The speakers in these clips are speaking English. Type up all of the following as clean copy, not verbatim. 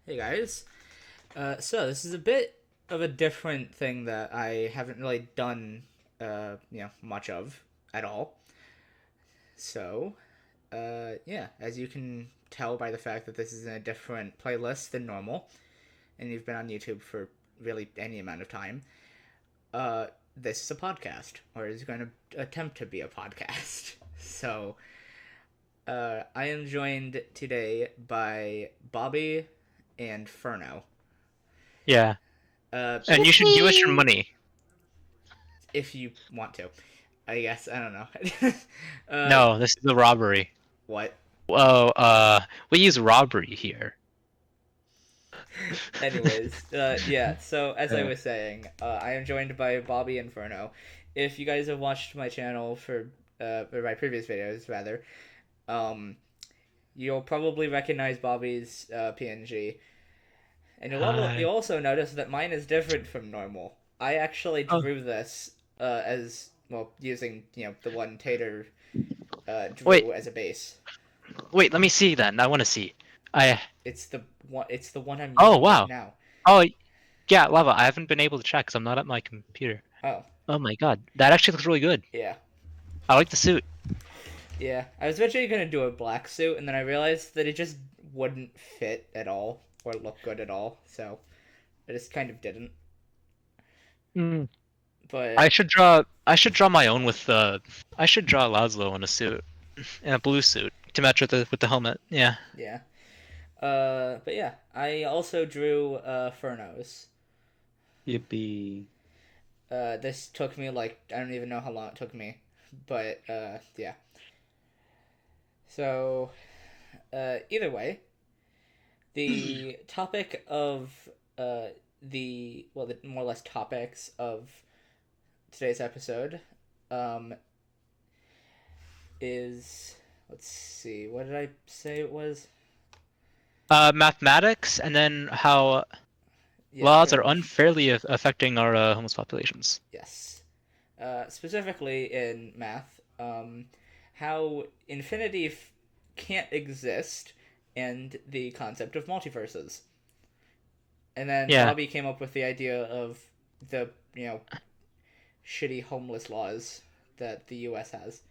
Hey guys. So this is a bit of a different thing that I haven't really done, much of at all. So, yeah, as you can tell by the fact that this is in a different playlist than normal, and you've been on YouTube for really any amount of time, uh, this is a podcast, or is going to attempt to be a podcast. So, I am joined today by Bobby and Ferno. Yeah, Uh, and you should give us your Yippee! money. if you want to. I guess I don't know. uh, No, this is a robbery. what? Whoa, we use robbery here. Anyways, yeah. So as I Yeah. was saying, I am joined by Bobby Inferno. If you guys have watched my channel or my previous videos rather, um, you'll probably recognize Bobby's PNG, and you'll Hi. also notice that mine is different from normal. I actually Oh, drew this as well using the one Tater wait, drew as a base. wait. Let me see then. I want to see. I. It's the one I'm Oh using right wow. now. Oh yeah, lava. I haven't been able to check because I'm not at my computer. Oh, Oh my god, that actually looks really good. yeah. I like the suit. Yeah. I was eventually gonna do a black suit and then I realized that it just wouldn't fit at all or look good at all, so I just kind of didn't. Mm. I But should draw. I should draw my own with the. I should draw Laszlo in a suit, in a blue suit to match with the helmet. Yeah. yeah. But yeah, I also drew Fernos. Yippee. This took me like I don't even know how long it took me. But yeah. So either way, the topic of the more or less topics of today's episode um, is, let's see, what did I say it was? Mathematics, and then how Yeah, laws pretty are much. unfairly affecting our homeless populations. Yes. Specifically in math, how infinity can't exist, and the concept of multiverses. And then Yeah, Bobby came up with the idea of the shitty homeless laws that the U.S. has.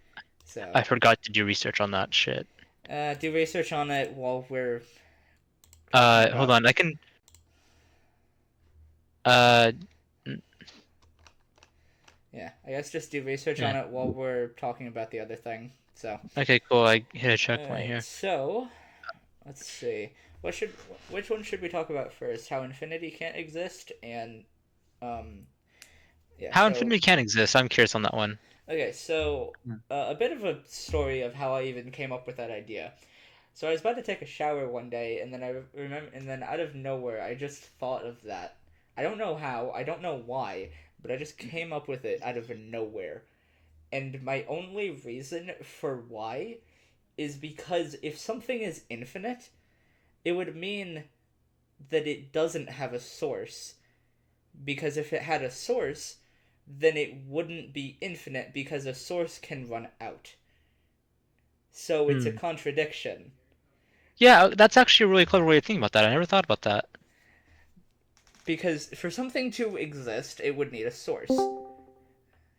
So I forgot to do research on that shit. do research on it while we're talking Hold about. on, I can. Uh, Yeah, I guess just do research on yeah. it while we're talking about the other thing. So, Okay, cool. I hit a all checkpoint right. here. So, let's see. What should which one should we talk about first? How infinity can't exist, and um, yeah. How So infinity can exist? I'm curious on that one. okay, so a bit of a story of how I even came up with that idea. So I was about to take a shower one day, and then I remember, and then out of nowhere, I just thought of that. I don't know how, I don't know why, but I just came up with it out of nowhere. And my only reason for why is because if something is infinite, it would mean that it doesn't have a source. Because if it had a source, then it wouldn't be infinite because a source can run out. So it's a Hmm. contradiction. Yeah, that's actually a really clever way of thinking about that. I never thought about that. Because for something to exist, it would need a source.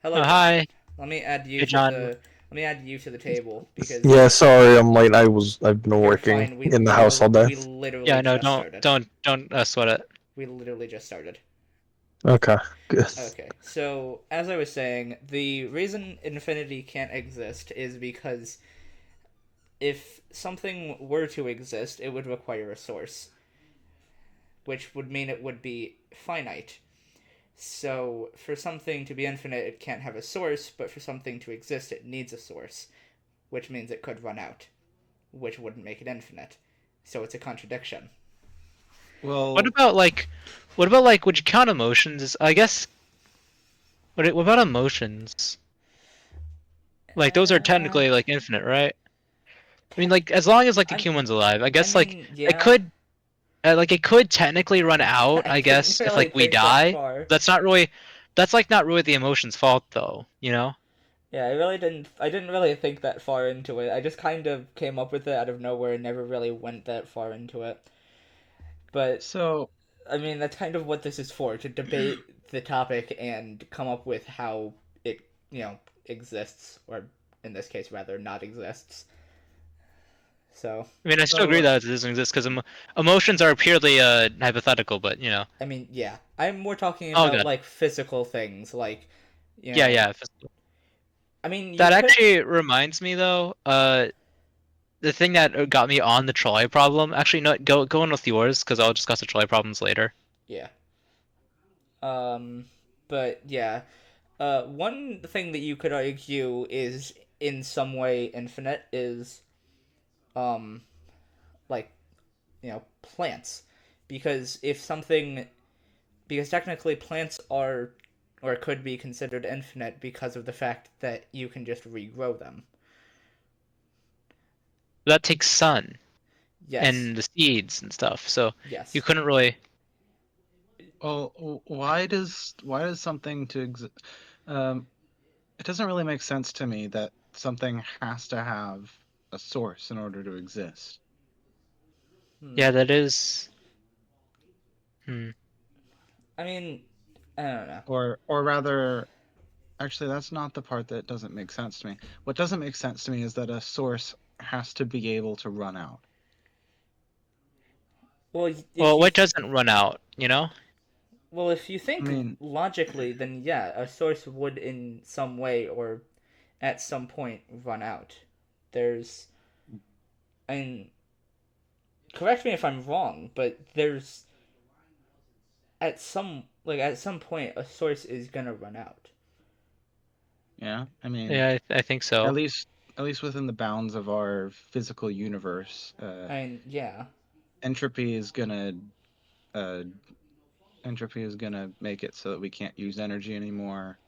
Hello, Oh, John. hi. Let me add you Hey, to John. the let me add you to the table because Yeah, sorry, I'm late. I've been you're working fine. in the house all day. We literally Yeah, no, just don't, started. don't, don't sweat it. We literally just started. Okay, good. Okay, so as I was saying, the reason infinity can't exist is because if something were to exist, it would require a source, which would mean it would be finite. So, for something to be infinite, it can't have a source, but for something to exist, it needs a source, which means it could run out, which wouldn't make it infinite. So, it's a contradiction. What Well, about like, what about like, would you count emotions? I guess. What about emotions? Like those are Uh, technically like infinite, right? I mean, like as long as like the I'm. human's alive, I I guess like mean, it yeah. could like it could technically run out, I I didn't guess, if really like we think that die. far. That's not really that's like not really the emotion's fault though, you know? Yeah, I really didn't. I didn't really think that far into it. I just kind of came up with it out of nowhere and never really went that far into it. But So I mean, that's kind of what this is for, to debate the topic and come up with how it, exists, or in this case, rather, not exists. So, I mean, I still agree so that it doesn't exist because emotions are purely hypothetical, but I mean, yeah. I'm more talking Oh about, god, like, physical things, like, you yeah, know, yeah. I mean, you That could. actually reminds me though. The thing that got me on the trolley problem. Actually, no, go on with yours because I'll discuss the trolley problems later. Yeah. Um, but, yeah. One thing that you could argue is in some way infinite is, um, like, plants. Because if something because technically plants are or could be considered infinite because of the fact that you can just regrow them. That takes sun Yes. and the seeds and stuff, so you Yes. couldn't really. well, why does something to exist? Um, it doesn't really make sense to me that something has to have a source in order to exist. Hmm. Yeah, that is. Hmm. I mean, I don't know. Or rather, actually, that's not the part that doesn't make sense to me. What doesn't make sense to me is that a source has to be able to run out. Well, if Well, you what doesn't run out, you know? if you I think mean, logically, then yeah, a source would in some way or at some point run out. There's, I mean, correct me if I'm wrong, but there's at some point a source is gonna run out. yeah, I mean, Yeah, I think at so. least at least within the bounds of our physical universe, I mean, yeah. entropy is gonna uh, entropy is gonna make it so that we can't use energy anymore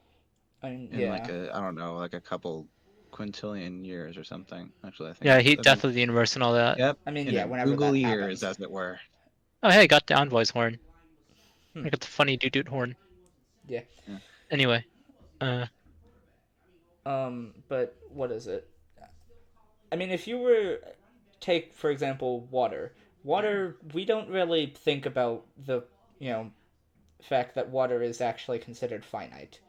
I mean, in like yeah. a I don't know, like a couple quintillion years or something. Actually, Yeah, he I think death of the universe and all that. yep, I mean, in yeah. a Whenever Google that years, happens. as it were. Oh, hey, I got the envoy's horn. Hmm. I got the funny doot doot horn. Yeah. Yeah. Anyway, But what is it? I mean, if you were take for example water. Water, we don't really think about the you know fact that water is actually considered finite.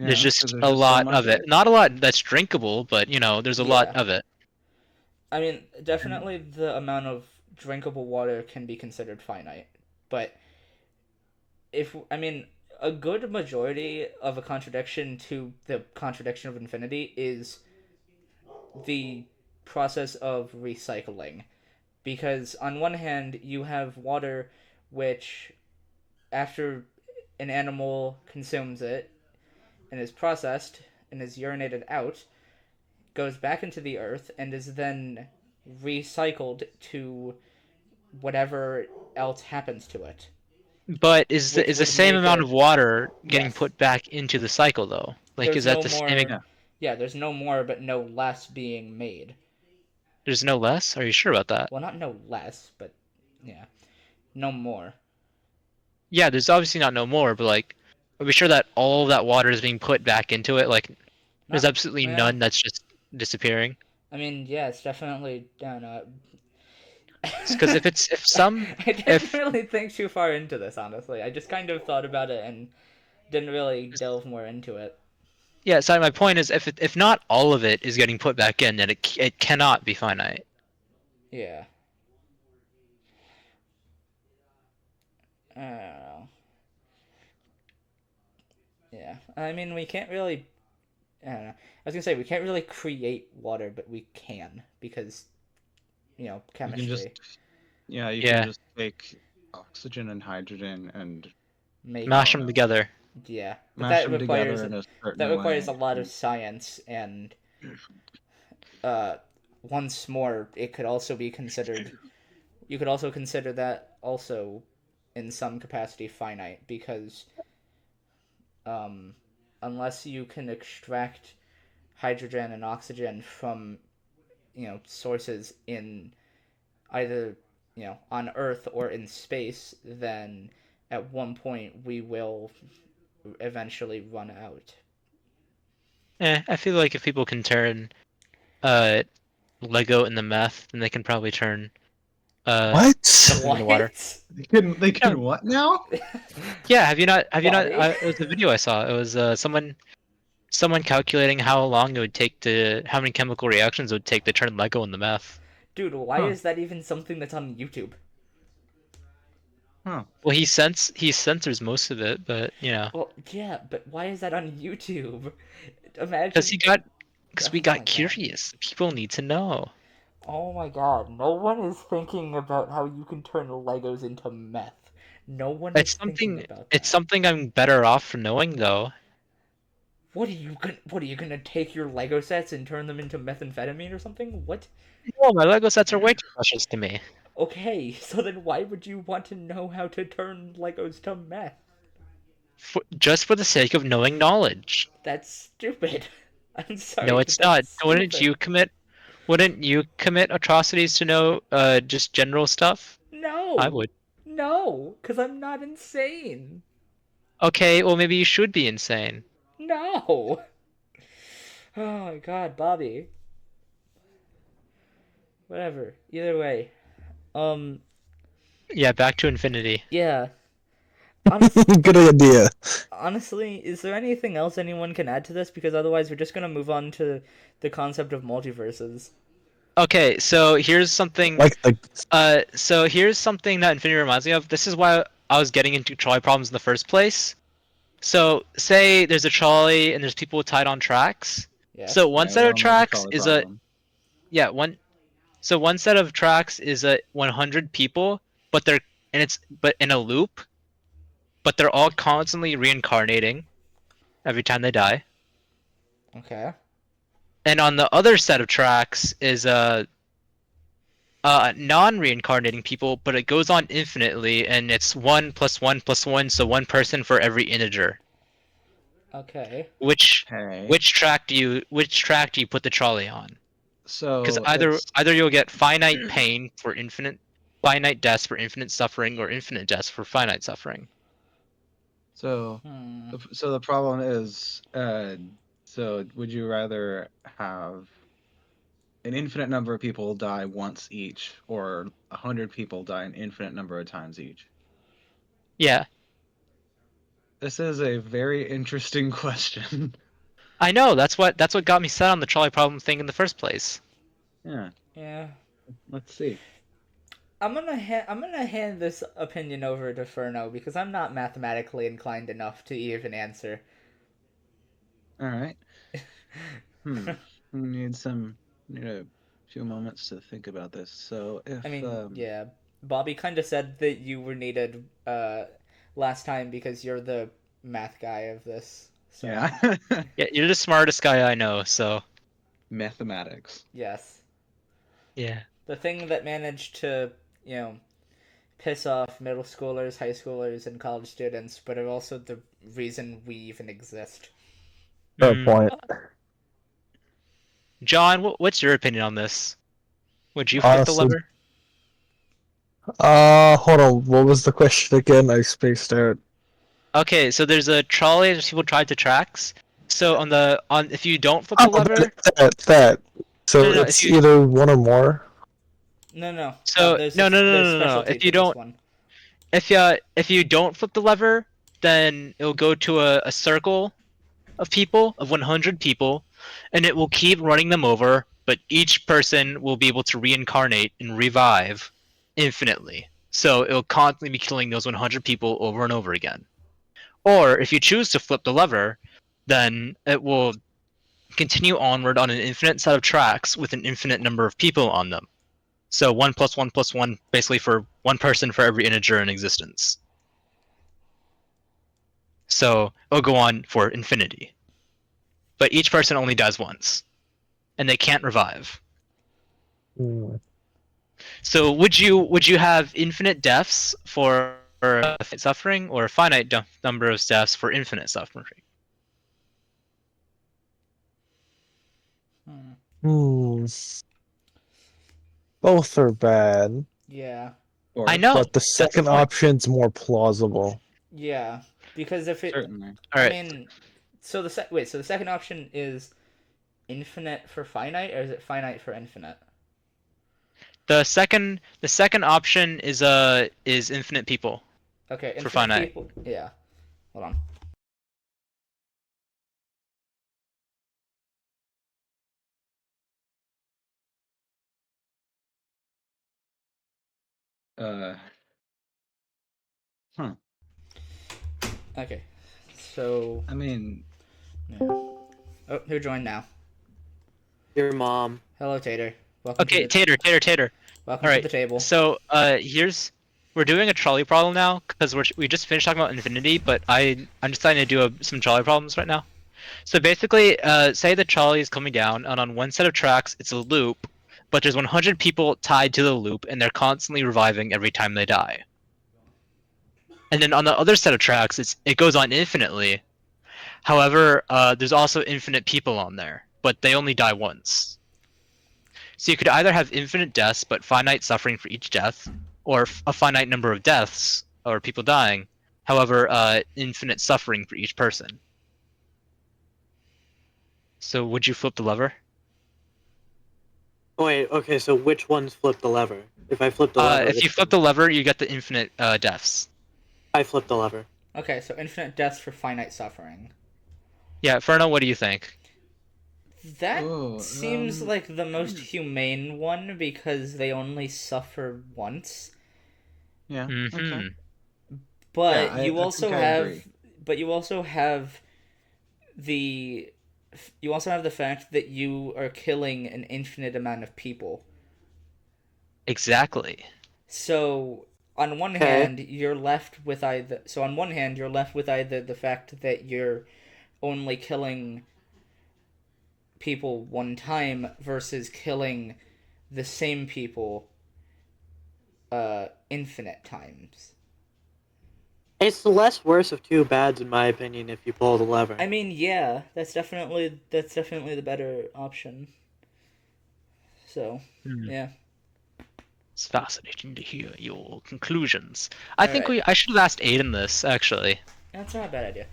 there's Yeah, because just there's a just so lot much of of it. it. Not a lot that's drinkable, but there's a lot Yeah. of it. I mean, And definitely the amount of drinkable water can be considered finite, but if I mean a good majority of a contradiction to the contradiction of infinity is the process of recycling. Because on one hand, you have water which, after an animal consumes it and is processed and is urinated out, goes back into the earth and is then recycled to whatever else happens to it, But is which the would same make amount it. of water getting Yes, put back into the cycle though? Like, is there's that no the same? more. yeah, Yeah, there's no more, but no less being made. There's no less? Are you sure about that? Well, not no less, but yeah, no more. Yeah, there's obviously not no more, but like, are we sure that all of that water is being put back into it? Like, there's Not absolutely well. none that's just disappearing. I mean, yeah, it's definitely. I don't know. Because if some I didn't if really think too far into this, honestly. I just kind of thought about it and didn't really delve more into it. yeah, so my point is if not all of it is getting put back in, then it cannot be finite. Yeah. I don't know. Yeah. I mean, we can't really. I don't know. I was gonna say we can't really create water, but we can because you can just chemistry you can Yeah, just take oxygen and hydrogen and make. I mash don't them know, together. Yeah, but mash them together in a that certain requires way. a lot of science and uh, once more, it could also be considered. You could also consider that also, in some capacity, finite because um, unless you can extract hydrogen and oxygen from sources in either on Earth or in space, then at one point we will eventually run out. I feel like if people can turn uh Lego into meth, then they can probably turn What? something in the water. They can what now? Yeah, have you not? Bobby? It was a video I saw. It was someone calculating how long it would take to, how many chemical reactions it would take to turn Lego into meth. Dude, why Huh. is that even something that's on YouTube? Huh. Well, he censors most of it, but Well, yeah, but why is that on YouTube? because Imagine. we Oh my got god. curious. People need to know. Oh my god. No one is thinking about how you can turn Legos into meth. No one is thinking about It's that. something I'm better off for knowing though. What are you gonna take your Lego sets and turn them into methamphetamine or something? What? No, my Lego sets are way too precious to me. Okay, so then why would you want to know how to turn Legos to meth? Just for the sake of knowing knowledge. That's stupid. I'm No, sorry, but it's that's not. stupid. Wouldn't you commit atrocities to know just general stuff? I No! would. No! Because I'm not insane! Okay, well maybe you should be insane. No! Oh my god, Bobby. Whatever. Either way. Um, Yeah, back to infinity. yeah. Honest, Good idea. honestly, is there anything else anyone can add to this? Because otherwise we're just gonna move on to the concept of multiverses. Okay, so here's something Like the so here's something that infinity reminds me of. This is why I was getting into trolley problems in the first place. So say there's a trolley and there's people tied on tracks. So Yes? one Yeah, set we of all know the tracks trolley is a problem. yeah, one so one set of tracks is a 100 people, but but in a loop, but they're all constantly reincarnating every time they die. Okay. And on the other set of tracks is a non-reincarnating people, but it goes on infinitely, and it's 1 + 1 + 1, so one person for every integer. Okay. Which Okay. which track do you put the trolley on? Because So it's either you'll get finite pain for infinite, finite deaths for infinite suffering, or infinite deaths for finite suffering. so Hmm. so the problem is so would you rather have an infinite number of people die once each, or 100 people die an infinite number of times each? Yeah, This is a very interesting question. I know. That's what got me set on the trolley problem thing in the first place. Yeah, Yeah. let's see. I'm gonna hand this opinion over to Ferno because I'm not mathematically inclined enough to even answer. All right. Need some need a few moments to think about this. So I if mean, yeah, Bobby kind of said that you were needed last time because you're the math guy of this. So yeah, Yeah, you're the smartest guy I know, so mathematics. yes, yeah. the thing that managed to you know piss off middle schoolers, high schoolers, and college students, but are also the reason we even exist. fair Mm. point. John, what's your opinion on this? Would you flip the Honestly, lever? hold on. What was the question again? I spaced out. Okay, so there's a trolley that people tied to tracks. So on if you don't flip Oh, the lever, that. So no, if it's you either one or more. No, no, so there's no. specialty to this one. If you don't flip the lever, then it'll go to a circle of people, of 100 people, and it will keep running them over, but each person will be able to reincarnate and revive infinitely. So it'll constantly be killing those 100 people over and over again. Or if you choose to flip the lever, then it will continue onward on an infinite set of tracks with an infinite number of people on them. So 1 + 1 + 1, basically for one person for every integer in existence. So it'll go on for infinity. But each person only dies once, and they can't revive. Hmm. So would you have infinite deaths for suffering, or a finite number of deaths for infinite suffering? Hmm. Hmm. Both are bad, Yeah, I Or know. but the That's the second point. option's more plausible. yeah, because if it, certainly. All I right. mean, so wait, so the second option is infinite for finite, or is it finite for infinite? The second option is infinite people Okay, for infinite finite. people. Yeah. Hold on. Uh, huh. Okay. So. I mean, Yeah. Oh, who joined now? Your mom. Hello, Tater. Welcome to Okay, the Tater. welcome All to right. the table. So we're doing a trolley problem now because we just finished talking about infinity, but I'm deciding to do some trolley problems right now. So basically, say the trolley is coming down, and on one set of tracks it's a loop, but there's 100 people tied to the loop, and they're constantly reviving every time they die. And then on the other set of tracks, it goes on infinitely. However, there's also infinite people on there, but they only die once. So you could either have infinite deaths but finite suffering for each death, or a finite number of deaths or people dying. However, infinite suffering for each person. So would you flip the lever? Wait, okay, so which ones flip the lever? If I flip the lever, If you flip the lever, you get the infinite deaths. I flip the lever. Okay, so infinite deaths for finite suffering. Yeah, Ferno, what do you think? That Oh, seems like the most humane one because they only suffer once. yeah. Mm-hmm. Okay. But Yeah, you I also think I have agree. but you also have the fact that you are killing an infinite amount of people. Exactly. So on one Okay. hand, you're left with either the fact that you're only killing people one time versus killing the same people infinite times. It's the less worse of two bads, in my opinion, if you pull the lever. I mean, yeah, that's definitely the better option. So, yeah. It's fascinating to hear your conclusions. I think Alright. I should have asked Aiden this actually. That's not a bad idea.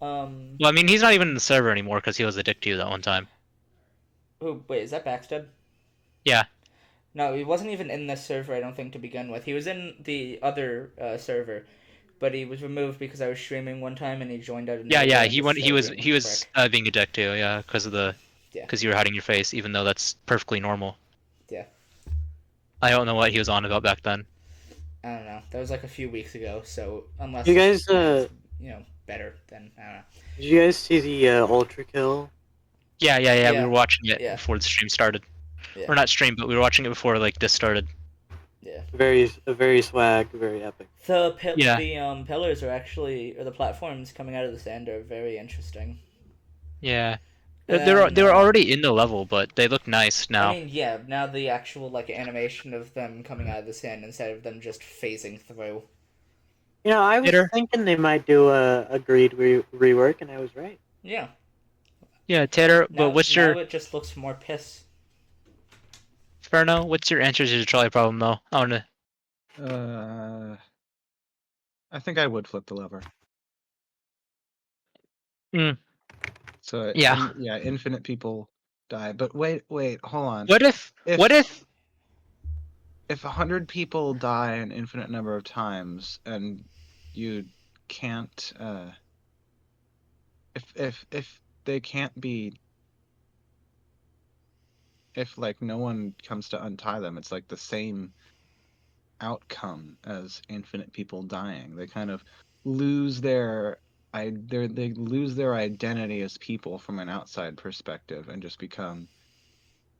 Well, I mean, he's not even in the server anymore because he was a dick to you that one time. Oh, wait, is that Backstab? Yeah. No, he wasn't even in this server, I don't think, to begin with. He was in the other server, but he was removed because I was streaming one time and he joined out of Yeah, nowhere and he was went. still being He a was prick. being a dick too. Yeah, because Yeah. because you were hiding your face, even though that's perfectly normal. Yeah. I don't know what he was on about back then. I don't know. That was like a few weeks ago, so unless You guys, it's, better, then I don't know. did you guys see the Ultra Kill? Yeah. We Yeah. were watching it Yeah. before the stream started. Yeah. Or not stream, but we were watching it before like this started. Yeah. Very swag, very epic. Yeah. The pillars are actually, or the platforms coming out of the sand are very interesting. Yeah. And They were already in the level, but they look nice now. I mean, yeah, now the actual like animation of them coming out of the sand instead of them just phasing through. You know, I was Tater? thinking they might do a greed rework, and I was right. Yeah. Yeah, Tater. But Now, what's now your it just looks more piss. Ferno? What's your answer to the trolley problem though? I wanna. I think I would flip the lever. Hmm. So Yeah. yeah, infinite people die. But wait, hold on. What if? If 100 people die an infinite number of times and you can't if they can't be, if like no one comes to untie them, it's like the same outcome as infinite people dying. They kind of lose they lose their identity as people from an outside perspective and just become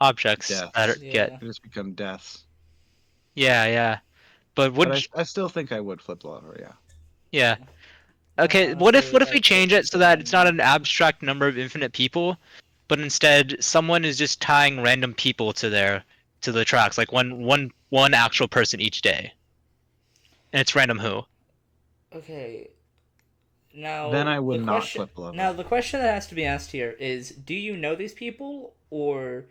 Objects that deaths. get. Yeah. They just become deaths. Yeah. But But I still think I would flip the lever, yeah. yeah. No, Okay, honestly, what if we I'd change take the it so that it's not same. an abstract number of infinite people, but instead someone is just tying random people to the tracks, like one actual person each day. And it's random who. Okay. Then Now I would the not question. flip the lever. Now the question that has to be asked here is: do you know these people, or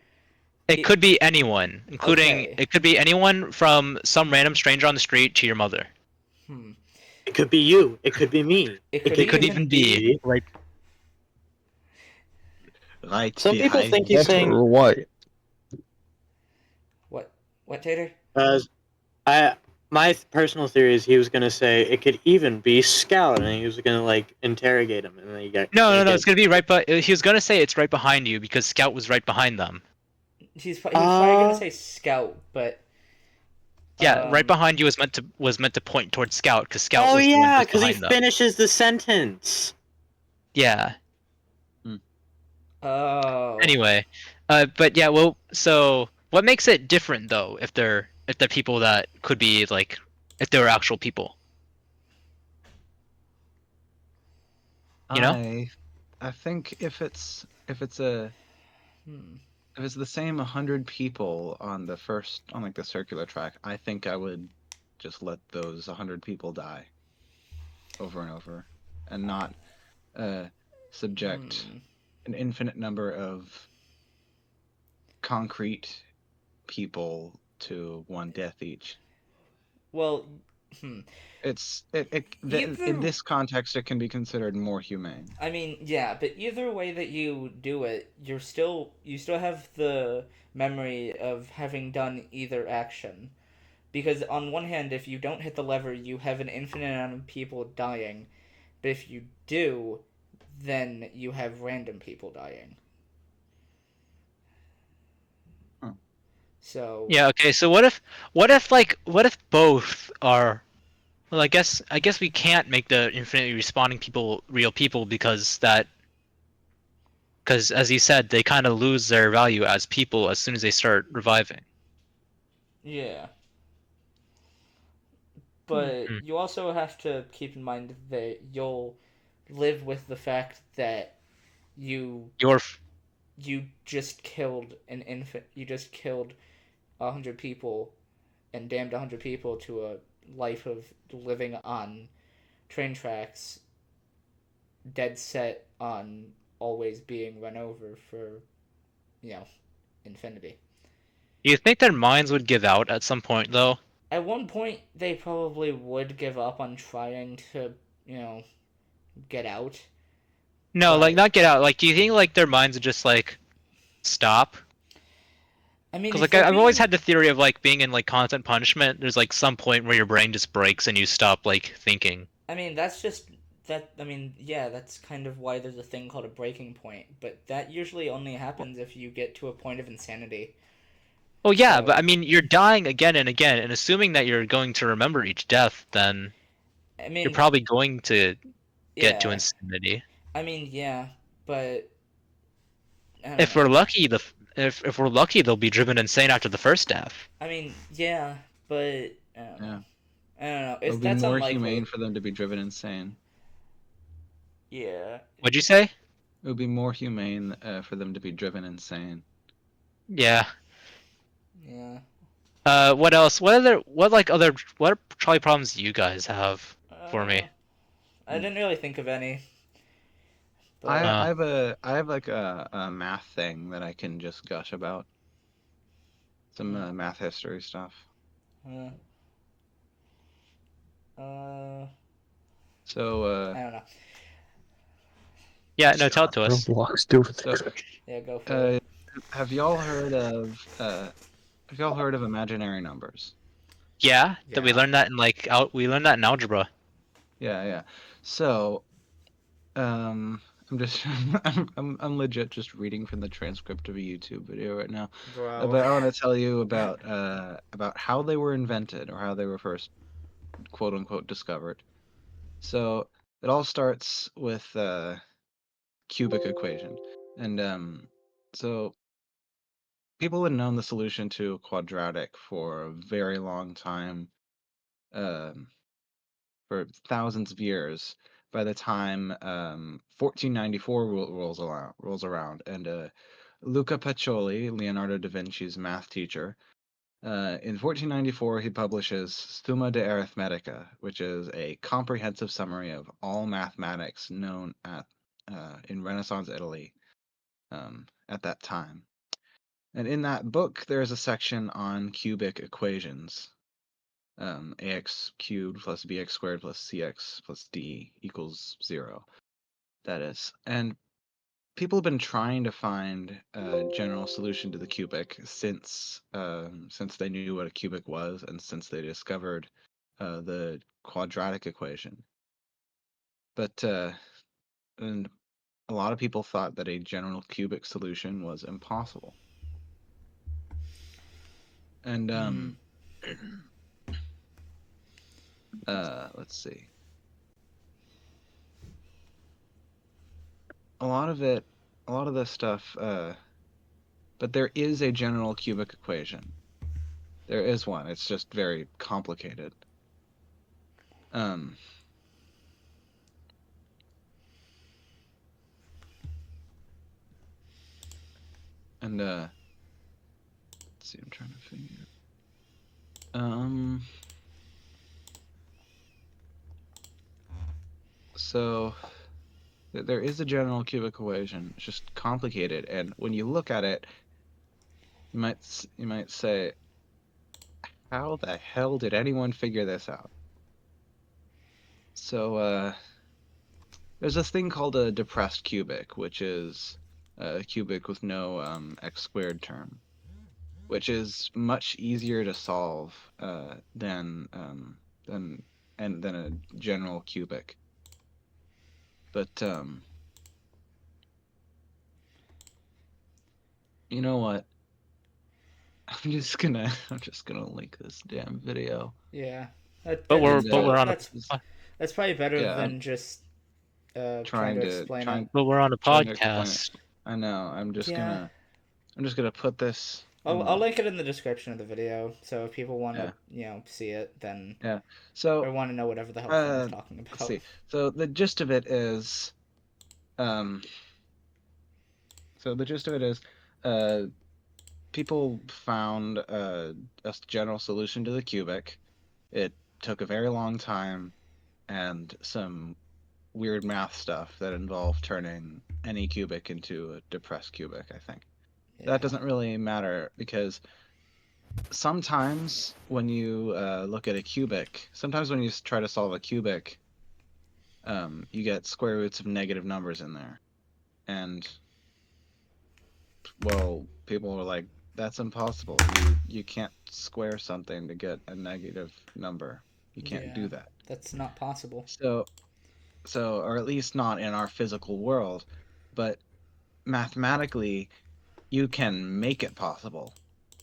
It could be anyone, including Okay. it could be anyone from some random stranger on the street to your mother. hmm? It could be you. It could be me. It could It could even even be be like Right Some people behind think he's Left saying or what? what? What, Tater? I my personal theory is he was gonna say it could even be Scout, and he was gonna like interrogate him, and then he got No. get. It's gonna be right, but he was gonna say it's right behind you because Scout was right behind them. He was probably gonna Uh say Scout, but Yeah, right um, behind you was meant to point towards Scout because Scout oh was the one yeah, just because he behind them. finishes the sentence. Yeah. oh, Anyway, but yeah, well, so what makes it different though if they're people that could be like if they were actual people, you know? I think if hmm. it's the same 100 people on like the circular track, I think I would just let those 100 people die over and over, and not uh, subject Hmm. an infinite number of concrete people to one death each. Well, hmm. In Either this context, it can be considered more humane. I mean, yeah, but either way that you do it, you still have the memory of having done either action. Because on one hand, if you don't hit the lever, you have an infinite amount of people dying. But if you do, then you have random people dying. Huh. So Yeah, okay. So what if both are well, I guess we can't make the infinitely respawning people real people because as you said, they kind of lose their value as people as soon as they start reviving. yeah, Hmm. but Hmm. you also have to keep in mind that you'll live with the fact that you Your f- you just killed an infant. You just killed 100 people and damned 100 people to a life of living on train tracks, dead set on always being run over for you know infinity. Do you think their minds would give out at some point though? At one point, they probably would give up on trying to you know get out, No, like but not get out. Like, do you think like their minds would just like stop? I mean, Because if like they're I've always being had the theory of like being in like constant punishment. There's like some point where your brain just breaks and you stop like thinking. I mean, that's just that. I mean, yeah, that's kind of why there's a thing called a breaking point. But that usually only happens if you get to a point of insanity. Oh yeah, but I So, mean you're dying again and again, and assuming that you're going to remember each death, then I you're mean, probably going to get to yeah, insanity. I mean, yeah, but I don't If we're know. lucky, if we're lucky, they'll be driven insane after the first death. I mean, yeah, but I don't know. Yeah, I don't know. it It's would be that's more humane unlikely. for them to be driven insane. Yeah, What'd you say? It would be more humane for them to be driven insane. Yeah. yeah. What else? What trolley problems do you guys have for me? I Hmm. didn't really think of any, I but Uh, I have I have like a math thing that I can just gush about. Some hmm, math history stuff. uh, uh, So I don't know. yeah, no, tell it to us. Roblox, dude. so Yeah, go for it. uh, have y'all heard of imaginary numbers? Yeah, that we Yeah. learned that in we learned that in algebra. Yeah, yeah. So I'm just I'm legit just reading from the transcript of a YouTube video right now. Bro. But I want to tell you about how they were invented or how they were first quote unquote discovered. So it all starts with cubic equation. And so people had known the solution to a quadratic for a very long time, um, for thousands of years. By the time 1494 rolls around, and Luca Pacioli, Leonardo da Vinci's math teacher, in 1494 he publishes Summa de Arithmetica, which is a comprehensive summary of all mathematics known in Renaissance Italy at that time. And in that book, there's a section on cubic equations. Ax cubed plus bx squared plus cx plus d equals 0. That is. And people have been trying to find a general solution to the cubic since they knew what a cubic was and since they discovered the quadratic equation. But and a lot of people thought that a general cubic solution was impossible. And let's see. A lot of this stuff, but there is a general cubic equation. There is one. It's just very complicated. Um, and let's see. I'm trying to figure. So there is a general cubic equation. It's just complicated, and when you look at it, you might say, how the hell did anyone figure this out? So there's this thing called a depressed cubic, which is a cubic with no x squared term, which is much easier to solve than than a general cubic. But you know what? I'm just gonna link this damn video. Yeah. But we're on a That's probably better Yeah, than just trying trying to to explain trying it. but we're on a trying to explain it. podcast. I know. I'm just Yeah. gonna put this in I'll the link it in the description of the video, so if people want yeah to see it, then yeah. So or want to know whatever the hell Fern is talking let's about. see. So the gist of it is um uh people found a general solution to the cubic. It took a very long time and some weird math stuff that involved turning any cubic into a depressed cubic, I think. That Yeah. doesn't really matter because sometimes when you look at a cubic, sometimes when you try to solve a cubic, you get square roots of negative numbers in there. And well, people were like, that's impossible. You can't square something to get a negative number. You can't Yeah. do that. That's not possible. So or at least not in our physical world, but mathematically you can make it possible.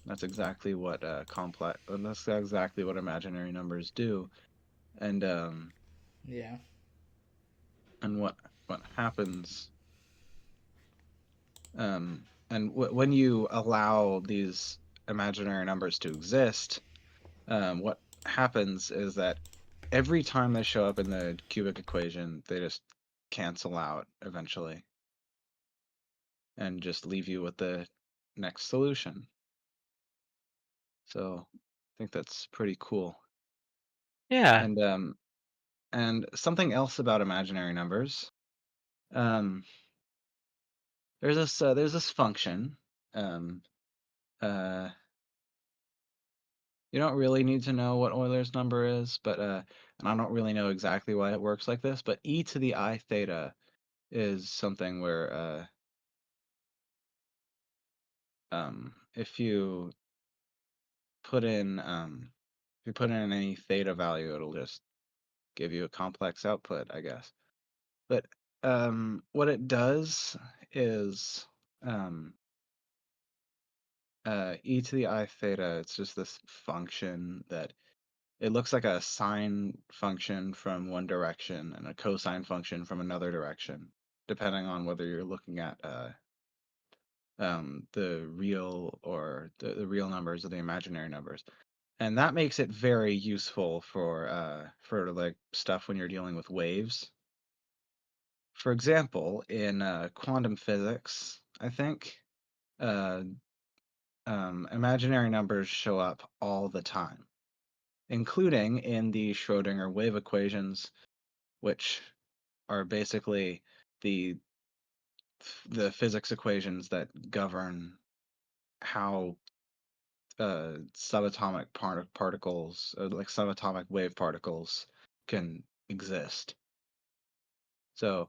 That's exactly what complex that's exactly what imaginary numbers do. And Yeah. and what happens and when you allow these imaginary numbers to exist, what happens is that every time they show up in the cubic equation, they just cancel out eventually and just leave you with the next solution. So I think that's pretty cool. Yeah. And something else about imaginary numbers. Um, there's this function. Um, uh, you don't really need to know what Euler's number is, but and I don't really know exactly why it works like this, but e to the I theta is something where if you put in any theta value, it'll just give you a complex output, I guess. But what it does is um, e to the I theta, it's just this function that it looks like a sine function from one direction and a cosine function from another direction, depending on whether you're looking at the real or the real numbers or the imaginary numbers. And that makes it very useful for like stuff when you're dealing with waves. For example, in quantum physics, I think uh, imaginary numbers show up all the time, including in the Schrödinger wave equations, which are basically the physics equations that govern how subatomic particles, like subatomic wave particles, can exist. So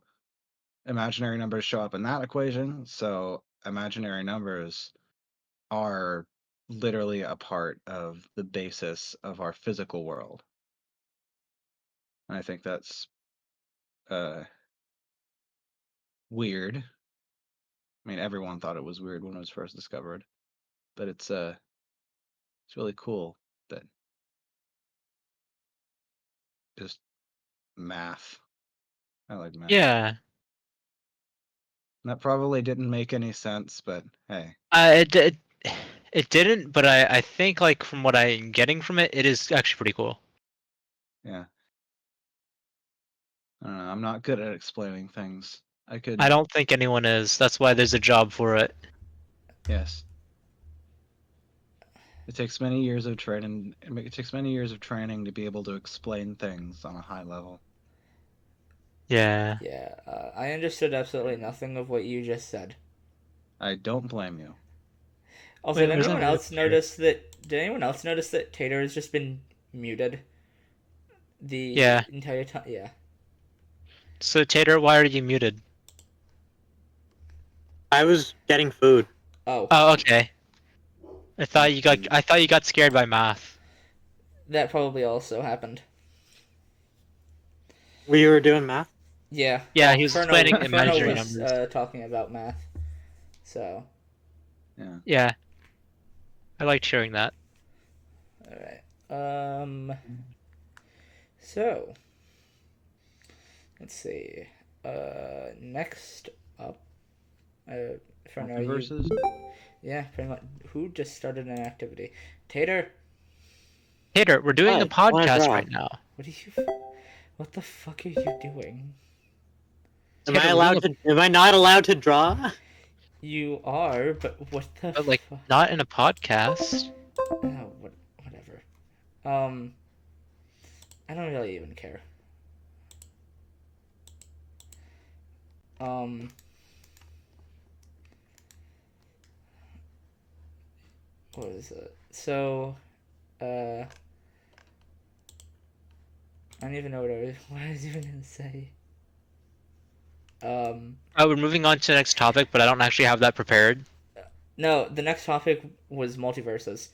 imaginary numbers show up in that equation. So imaginary numbers are literally a part of the basis of our physical world. And I think that's weird. I mean, everyone thought it was weird when it was first discovered, but it's really cool that just math. I like math. Yeah. That probably didn't make any sense, but hey. It didn't, but I think like from what I'm getting from it, it is actually pretty cool. Yeah. I don't know. I'm not good at explaining things. I could. I don't think anyone is. That's why there's a job for it. Yes. It takes many years of training. It takes many years of training to be able to explain things on a high level. Yeah. Yeah, I understood absolutely nothing of what you just said. I don't blame you. Also, Wait, did where's anyone that else picture? notice that? Did anyone else notice that Tater has just been muted the Yeah. entire time? Yeah. So Tater, why are you muted? I was getting food. Oh, Oh, okay. I thought you got scared by math. that probably also happened. We were doing math. Yeah. Yeah, Well, he was Ferno explaining Ferno imaginary was numbers. talking about math. So, Yeah. Yeah. I liked hearing that. all right. So, let's see. Next up, Ferno, you. Multiverses? Yeah, pretty much. Who just started an activity? Tater. Tater, we're doing a Hi, I wanna podcast draw. right now. What are you? What the fuck are you doing? Tater, we're doing Am I not allowed to draw? You are, but what the but like fuck? not in a podcast. Oh, whatever. I don't really even care. Um, what is it? So, I don't even know what I was even gonna say. We're moving on to the next topic, but I don't actually have that prepared. No, the next topic was multiverses.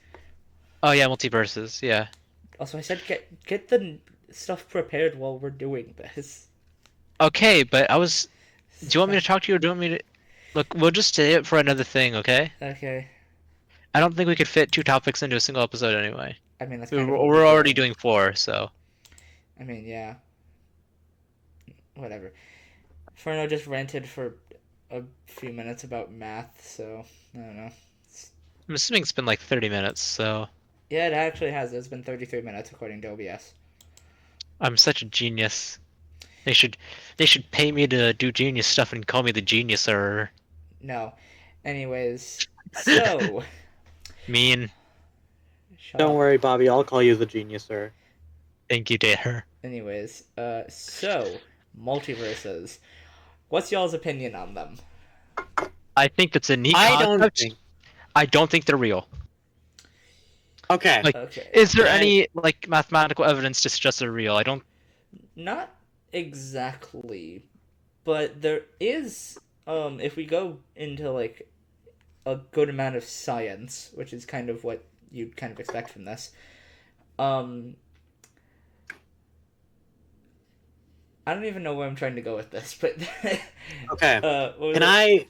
Oh yeah, multiverses. Yeah. Also, I said get the stuff prepared while we're doing this. Okay, but I was. Do you want me to talk to you, or do you want me to? Look, we'll just say it for another thing, okay? Okay. I don't think we could fit 2 topics into a single episode anyway. I mean, that's We're, kind of what we're already doing. doing 4, so. I mean, yeah. Whatever. Ferno just ranted for a few minutes about math, so I don't know. I'm assuming it's been like 30 minutes, so. Yeah, it actually has. It's been 33 minutes according to OBS. I'm such a genius. They should pay me to do genius stuff and call me the geniuser. No. Anyways, so Mean. shut Don't up. worry, Bobby. I'll call you the genius, sir. Thank you, Tater. Anyways, so multiverses. What's y'all's opinion on them? I think it's a neat I concept. don't think. I don't think they're real. Okay. Like, Okay. is there Can I- any like mathematical evidence to suggest they're real? I don't. Not exactly, but there is. If we go into like a good amount of science, which is kind of what you'd kind of expect from this. I don't even know where I'm trying to go with this, but Okay. what was Can it?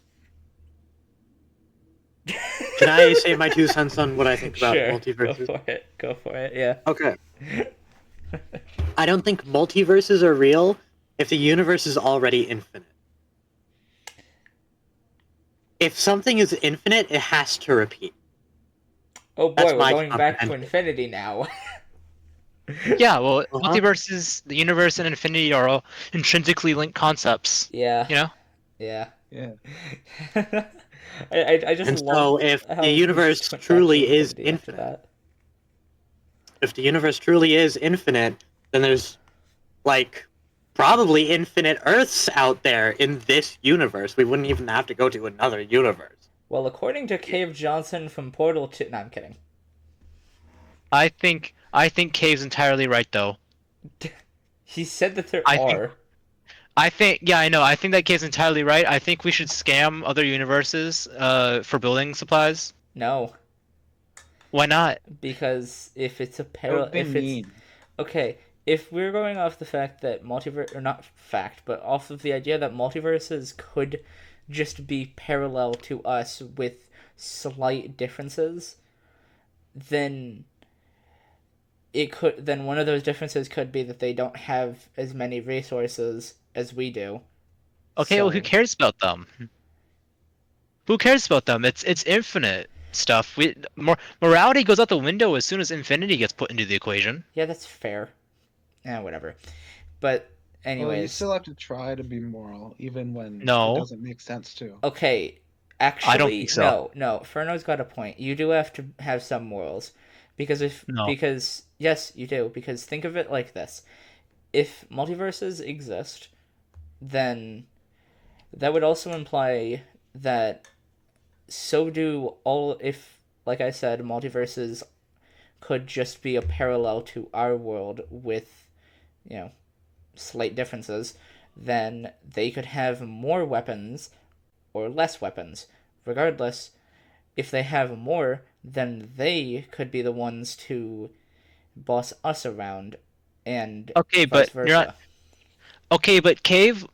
Can I say my 2 cents on what I think about Sure, multiverses? Go for it. Go for it. Yeah. Okay. I don't think multiverses are real if the universe is already infinite. If something is infinite, it has to repeat. Oh boy, That's we're my going back to comprehension. infinity now. Yeah, well, Uh-huh. multiverses, the universe, and infinity are all intrinsically linked concepts. Yeah. You know? Yeah. Yeah. I just And love so, if how the we universe just went back to truly is infinity after infinite, that. if the universe truly is infinite, then there's like probably infinite Earths out there in this universe. We wouldn't even have to go to another universe. Well, according to Cave Johnson from Portal 2... No, I'm kidding. I think Cave's entirely right though. He said that there I are. I think, yeah, I know. I think that kid's entirely right. I think we should scam other universes for building supplies. No, Why not? because if it's a That would be if it's mean. okay, if we're going off the fact that multiverse, or not fact, but off of the idea that multiverses could just be parallel to us with slight differences, then then one of those differences could be that they don't have as many resources as we do. Okay, well, who So- cares about them? Who cares about them? It's infinite stuff. Morality goes out the window as soon as infinity gets put into the equation. Yeah, that's fair. Whatever. But Well, you anyways, still have to try to be moral, even when No. it doesn't make sense to. okay. Actually, think so. no. Ferno's got a point. You do have to have some morals, No. because yes, you do. Because think of it like this: if multiverses exist, then that would also imply that so do all. If, like I said, multiverses could just be a parallel to our world with, slight differences, then they could have more weapons or less weapons. Regardless, if they have more, then they could be the ones to boss us around, and Okay, vice but versa. you're not. Okay, but Cave.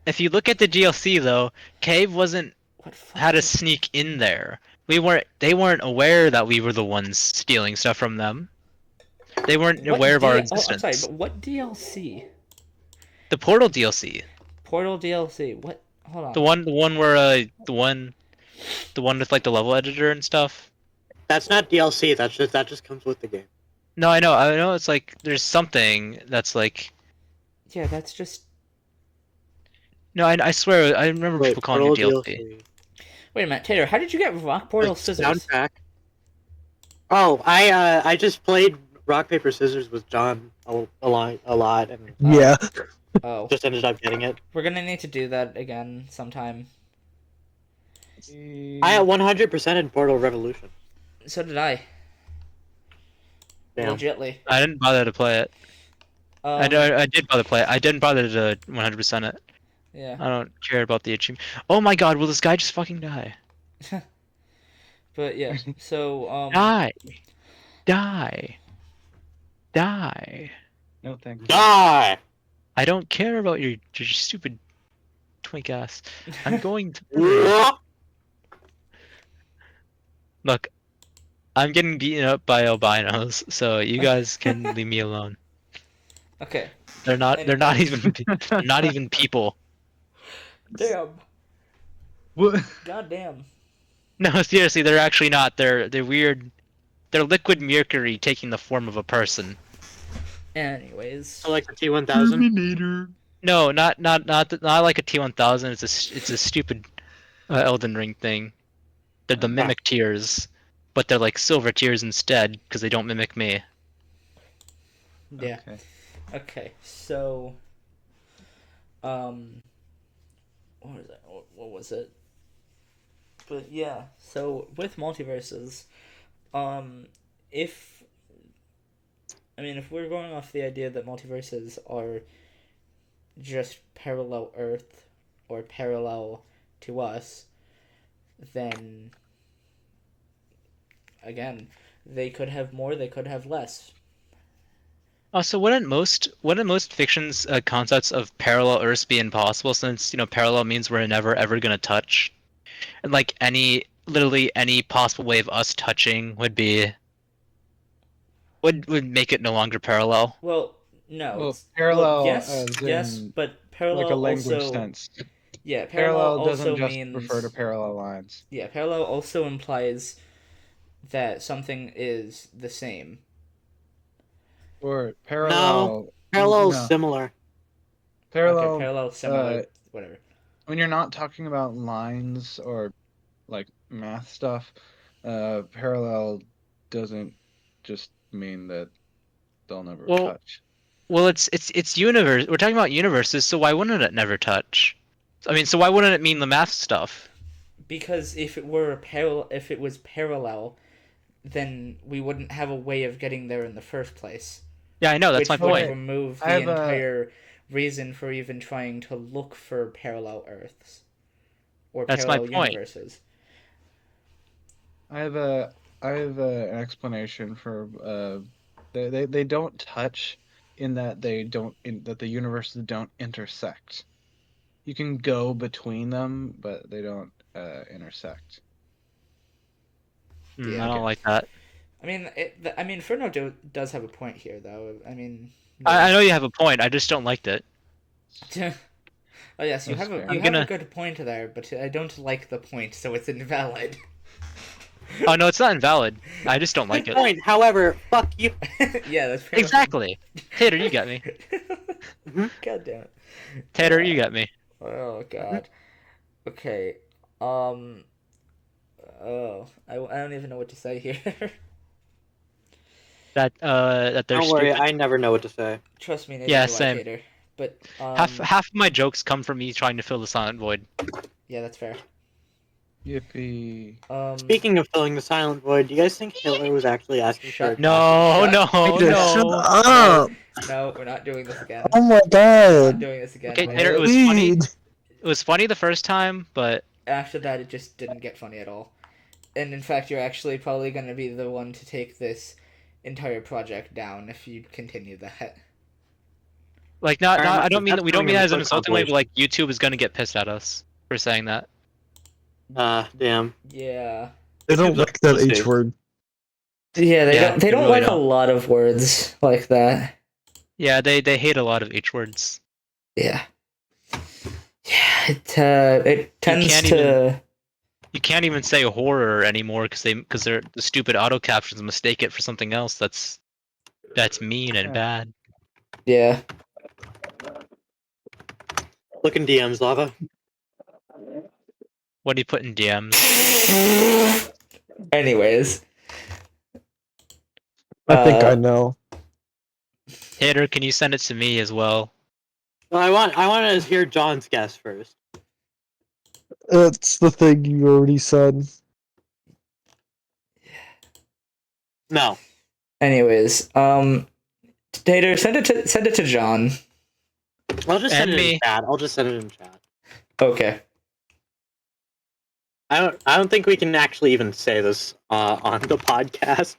If you look at the DLC though, Cave wasn't What had to fucking... sneak in there. We weren't. They weren't aware that we were the ones stealing stuff from them. They weren't What aware of our Oh, I'm existence. sorry, but what DLC? The Portal DLC. Portal DLC. What? Hold on. The one where the one with like the level editor and stuff. That's not DLC. That just comes with the game. No, I know. It's like there's something that's like. Yeah, that's just... No, I swear I remember Wait, people calling it Portal DLC. Wait a minute, Tater, how did you get Rock Portal The Scissors? soundtrack. Oh, I just played rock paper scissors with John a lot, and Yeah. Oh, just ended up getting it. we're gonna need to do that again sometime. I 100% in Portal Revolution. So did I. Damn. Legitly. I didn't bother to play it. I did bother to play it. I didn't bother to 100% it. Yeah. I don't care about the achievement. Oh my god, will this guy just fucking die? But yeah, so Die! Die! Die! No, thank you. Die! I don't care about your stupid twink ass. I'm going to... Look, I'm getting beaten up by albinos, so you guys can leave me alone. Okay. They're not even they're not even people. Damn. What? God damn. No, seriously, they're actually not. They're weird. They're liquid mercury taking the form of a person. Anyways. So like the T1000. Terminator. No, not like a T1000. It's a stupid Elden Ring thing. They're the mimic tears, but they're like silver tears instead because they don't mimic me. Yeah. Okay. Okay. So what was that? What was it? But yeah, so with multiverses, if we're going off the idea that multiverses are just parallel Earth or parallel to us, then again, they could have more, they could have less. So wouldn't most fiction's concepts of parallel Earths be impossible since parallel means we're never ever gonna touch, and like literally any possible way of us touching would make it no longer parallel. Well, no. Well, it's- parallel yes, as yes, in, but parallel like a language also... sense. Yeah, parallel Doesn't also just means... refer to parallel lines. Yeah, parallel also implies that something is the same. Or parallel. Parallel No. similar. Parallel. Okay, parallel, similar, whatever. When you're not talking about lines or like math stuff, parallel doesn't just mean that they'll never touch. Well, it's universe. We're talking about universes, so why wouldn't it never touch? I mean, so why wouldn't it mean the math stuff? Because if it was parallel, then we wouldn't have a way of getting there in the first place. Yeah, I know. That's my which would point. remove I the have a- entire reason for even trying to look for parallel Earths or That's my parallel point. universes. I have an explanation for they don't touch in that that the universes don't intersect. You can go between them, but they don't intersect. Yeah, I don't okay. like that. I mean, Ferno does have a point here, though. I mean, I know you have a point. I just don't like it. Oh yes, That's fair. you I'm have a gonna- good point there, but I don't like the point, so it's invalid. Oh no, it's not invalid. I just don't like Good it. point. However, fuck you. Yeah, that's pretty Exactly. Tater, you got me. much... God damn it. Tater, you got me. Oh god. Okay. Oh, I don't even know what to say here. That they're Don't worry, stupid. I never know what to say. Trust me, neither Yeah, do I, same. Tater. But Half of my jokes come from me trying to fill the silent void. yeah, that's fair. Yippee! Speaking of filling the silent void, do you guys think Hitler was actually asking Shut- for a No, Shut- no, Tater, shut no. up! No, we're not doing this again. Oh my We're not god! doing this again. Okay, Wait. Tater, it was funny. Read. It was funny the first time, but After that, it just didn't get funny at all. And in fact, you're actually probably going to be the one to take this entire project down if you continue that. like Alright, I don't mean that's that. We don't going mean in that the as an quick insulting way, but compilation. like YouTube is gonna get pissed at us for saying that. Damn. Yeah. They don't YouTube's like that pussy. H word. Yeah, they Yeah, don't. They they don't really like a don't. lot of words like that. Yeah, they hate a lot of H words. Yeah. Yeah, it tends can't to. You can't even say horror anymore because they're the stupid auto captions mistake it for something else that's mean and Yeah. bad. Yeah. Look in DMs, Lava. What do you put in DMs? Anyways. I think I Uh, know. Tater, can you send it to me as well? Well, I want to hear John's guess first. It's the thing you already said. No. Anyways, Tater, send it to John. I'll just send And it in me. chat. I'll just send it in chat. Okay. I don't think we can actually even say this on the podcast.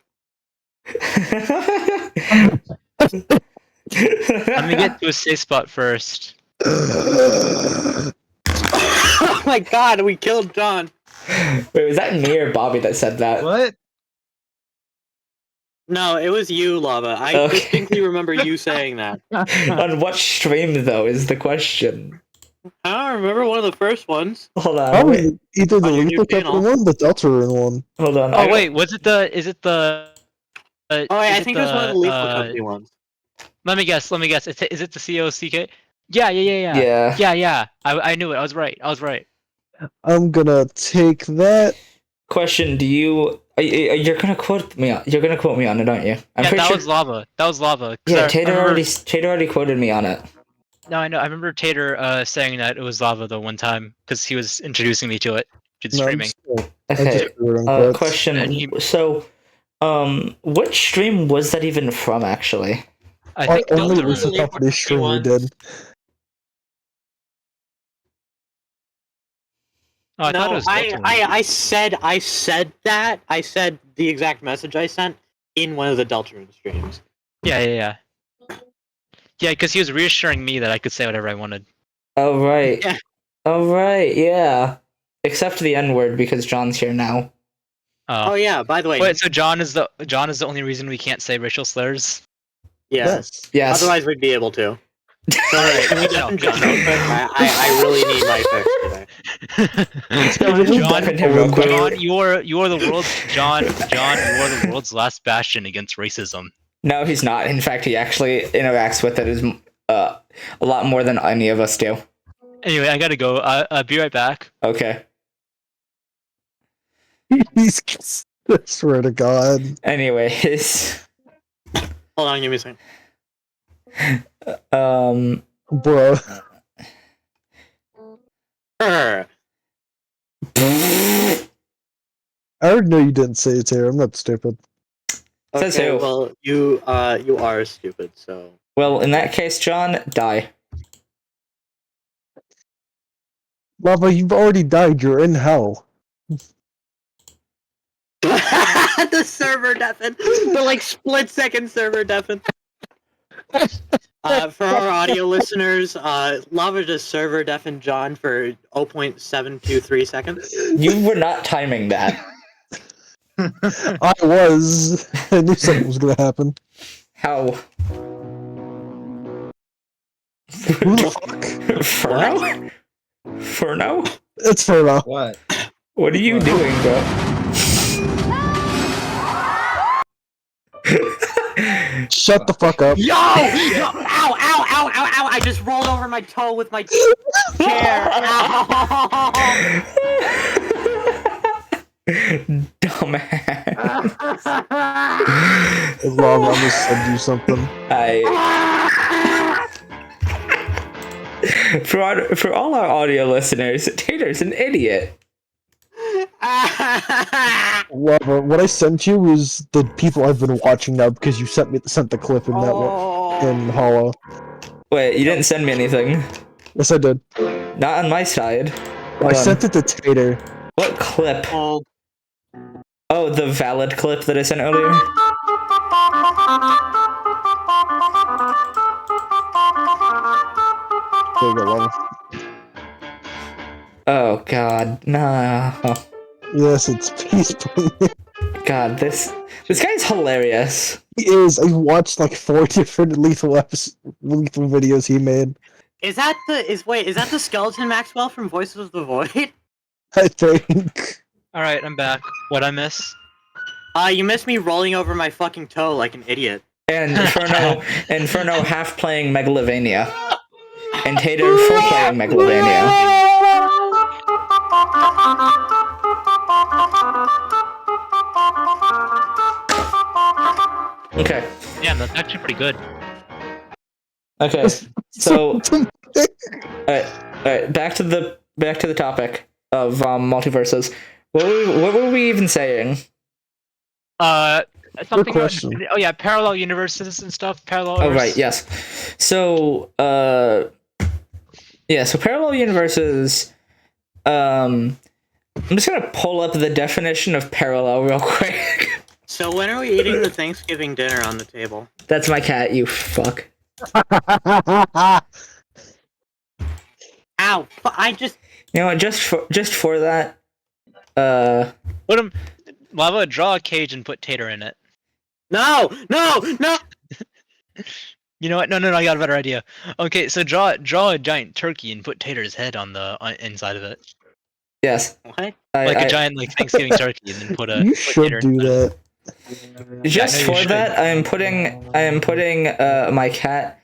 Let me get to a safe spot first. Oh my god, we killed John. Wait, was that me or Bobby that said that? What? No, it was you, Lava. I Okay. distinctly remember you saying that. On what stream, though, is the question. I don't remember one of the first ones. Hold on. Probably either the On your new Lethal Captain channel. one or the Deltarune one. Hold on. Oh wait, is it the? Oh, yeah, I think it was one of the Lethal Company ones. Let me guess. Is it the COCK? Yeah. Yeah. I knew it. I was right. I'm gonna take that. Question: you're gonna quote me on? You're gonna quote me on it, aren't you? I'm Yeah, pretty that sure. was lava. 'Cause Yeah, I Tater remember- already quoted me on it. No, I know. I remember Tater saying that it was lava the one time because he was introducing me to it, to the No, I'm streaming. still- I Okay. just threw it in quotes. Question. And he- So, which stream was that even from? Actually, I Our think only Deltarune. Lethal Lethal Company stream we ones. did. Oh, I thought it No, was Deltarune. I said that. I said the exact message I sent in one of the Deltarune streams. Yeah, because he was reassuring me that I could say whatever I wanted. oh right, Yeah. oh right, yeah. Except the N word because John's here now. Oh yeah, by the way, Wait, so John is the only reason we can't say racial slurs? yeah. Yes. Yes. Otherwise, we'd be able to. So, alright, can we get some John real quick? I really need my fix today. Yeah, we just John, deafen him real quick. John, you are the world's John, you are the world's last bastion against racism. No, he's not. In fact, he actually interacts with it a lot more than any of us do. Anyway, I gotta go. Be right back. Okay. He's. I swear to God. Anyways, Hold on, give me a second. Bro. Brr. I already know you didn't say it here. I'm not stupid. Says Okay, who? well, you are stupid, so. well, in that case, John, die. Lava, you've already died. You're in hell. The server deafen. The like split-second server deafen. For our audio listeners, Lava just server deafened John for 0.723 seconds. You were not timing that. I was. I knew something was gonna happen. How? Who the fuck? Ferno? Ferno? It's Ferno. What? What are you What? doing, bro? Shut the fuck up. Yo! Ow! Ow! Ow! Ow! Ow! I just rolled over my toe with my chair. Ow! Dumbass. Lava, I'm gonna send you something. For all our audio listeners, Tater's an idiot. Lava, what I sent you is the people I've been watching now because you sent the clip in that one in Hollow. Wait, you didn't send me anything. Yes, I did. Not on my side. Hold I on. sent it to Tater. What clip? Oh. Oh, the valid clip that I sent earlier? There you go, Lava. Oh god, no. Yes, it's Peace. God, this guy's hilarious. He is. I watched like 4 different lethal videos he made. Is that the skeleton Maxwell from Voices of the Void? I think. Alright, I'm back. What'd I miss? You missed me rolling over my fucking toe like an idiot. And Ferno half playing Megalovania. And Tater full playing Megalovania. Okay. Yeah, that's actually pretty good. Okay. So alright, back to the topic of multiverses. What were we even saying? Something. question. Oh yeah, parallel universes and stuff. Parallel. Oh right, yes. So so parallel universes. I'm just gonna pull up the definition of parallel real quick. So when are we eating the Thanksgiving dinner on the table? That's my cat, you fuck. Ow! I just. You know what? Just for that. Put him. Lava, draw a cage and put Tater in it. No! You know what? No, I got a better idea. Okay, so draw a giant turkey and put Tater's head on the inside of it, Yes. What? a giant Thanksgiving turkey, and then put a. You put should Tater do inside of it. that. Just I know you for should. that, I am putting my cat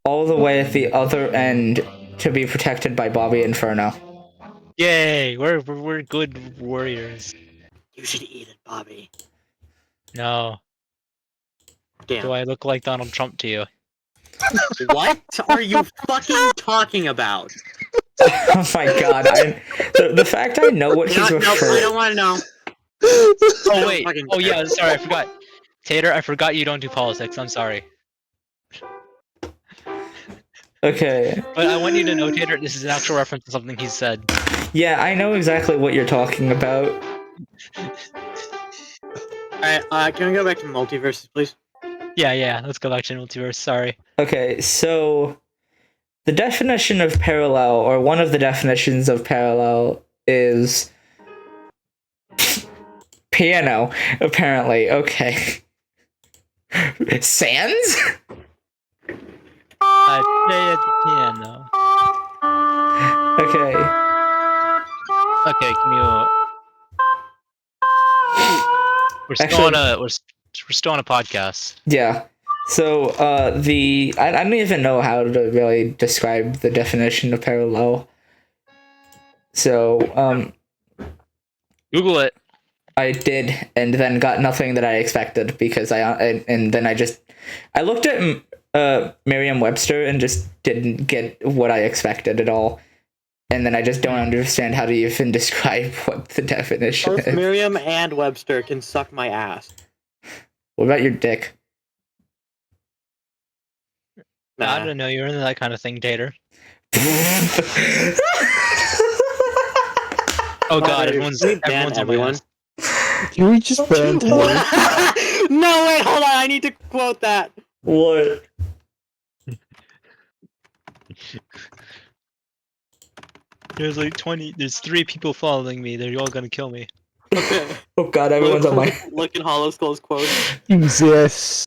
all the way at the other end to be protected by Bobby Inferno. Yay! We're good warriors. You should eat it, Bobby. No. Damn. Do I look like Donald Trump to you? What are you fucking talking about? Oh my god! The fact I know what he's No, I referring. don't want to know. Oh wait. fucking- Oh yeah. Sorry, I forgot. Tater, I forgot you don't do politics. I'm sorry. Okay. But I want you to know, Tater, this is an actual reference to something he said. Yeah, I know exactly what you're talking about. Alright, can we go back to Multiverses, please? Yeah. Let's go back to Multiverse. Sorry. Okay, so the definition of parallel, or one of the definitions of parallel, is piano. Apparently, okay. Sans? I play at the piano. Okay. Okay, can you? We're still Actually- on a we're still on a podcast. Yeah. So I don't even know how to really describe the definition of parallel. So Google it. I did, and then got nothing that I expected because and then I looked at Merriam-Webster and just didn't get what I expected at all. And then I just don't understand how to even describe what the definition Both is. Miriam and Webster can suck my ass. What about your dick? I don't know. You're into that kind of thing, Tater. Oh god, Moderators, can we ban everyone's on my everyone? ass. Can we just ban Taylor? No, wait, hold on. I need to quote that. What? There's like 20. There's 3 people following me. They're all gonna kill me. Okay. Oh god, everyone's on my. Look at Hollow Skull's quote. Jesus.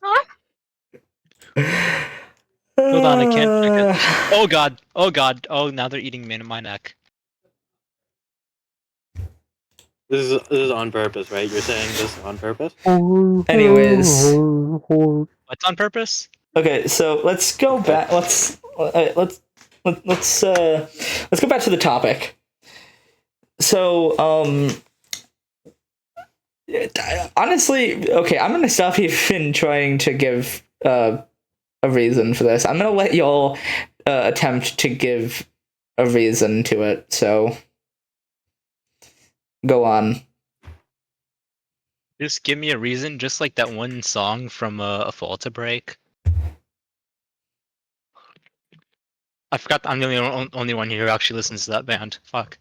Hold on, I can't. Oh god. Oh god. Oh, now they're eating me in my neck. This is on purpose, right? You're saying this on purpose? Anyways. What's on purpose? Okay, so let's go back. Let's go back to the topic. So, honestly, okay, I'm gonna stop even trying to give a reason for this. I'm gonna let y'all attempt to give a reason to it. So, go on. Just give me a reason, just like that one song from A Fall to Break. I forgot I'm the only one here who actually listens to that band. Fuck.